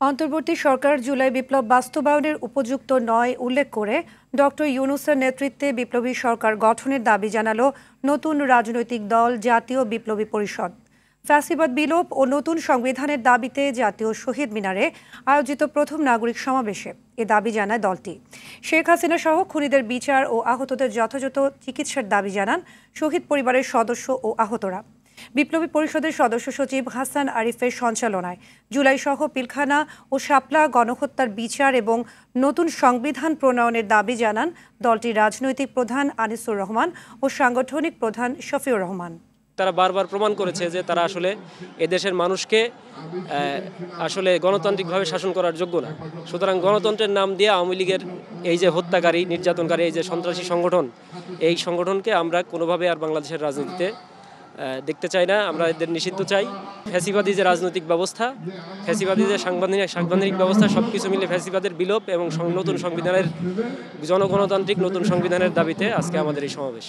অন্তর্বর্তী সরকার জুলাই বিপ্লব বাস্তবায়নের উপযুক্ত নয় উল্লেখ করে ডক্টর ইউনূসের নেতৃত্বে বিপ্লবী সরকার গঠনের দাবি জানালো নতুন রাজনৈতিক দল জাতীয় বিপ্লবী পরিষদ। ফ্যাসিবাদ বিলোপ ও নতুন সংবিধানের দাবিতে জাতীয় শহীদ মিনারে আয়োজিত প্রথম নাগরিক সমাবেশে এ দাবি জানায় দলটি। শেখ হাসিনা সহ খুনিদের বিচার ও আহতদের যথাযথ চিকিৎসার দাবি জানান শহীদ পরিবারের সদস্য ও আহতরা। বিপ্লবী পরিষদের সদস্য সচিব হাসান আরিফের সঞ্চালনায় জুলাই সহ পিলখানা ও শাপলা গণহত্যার বিচার এবং নতুন সংবিধান প্রণয়নের দাবি জানান দলটির রাজনৈতিক প্রধান আনিসুর রহমান ও সাংগঠনিক প্রধান শফিউর রহমান। তারা বারবার প্রমাণ করেছে যে তারা আসলে এদেশের মানুষকে আসলে গণতান্ত্রিকভাবে শাসন করার যোগ্য না। সুতরাং গণতন্ত্রের নাম দিয়ে আওয়ামী লীগের এই যে হত্যাকারী, নির্যাতনকারী, এই যে সন্ত্রাসী সংগঠন, এই সংগঠনকে আমরা কোনোভাবে আর বাংলাদেশের রাজনীতিতে দেখতে চাই না। আমরা এদের নিষিদ্ধ চাই। ফ্যাসিবাদী যে রাজনৈতিক ব্যবস্থা, ফ্যাসিবাদী যে সাংবিধানিক ব্যবস্থা, সব কিছু মিলে ফ্যাসিবাদের বিলোপ এবং নতুন সংবিধানের জনগণতান্ত্রিক নতুন সংবিধানের দাবিতে আজকে আমাদের এই সমাবেশ।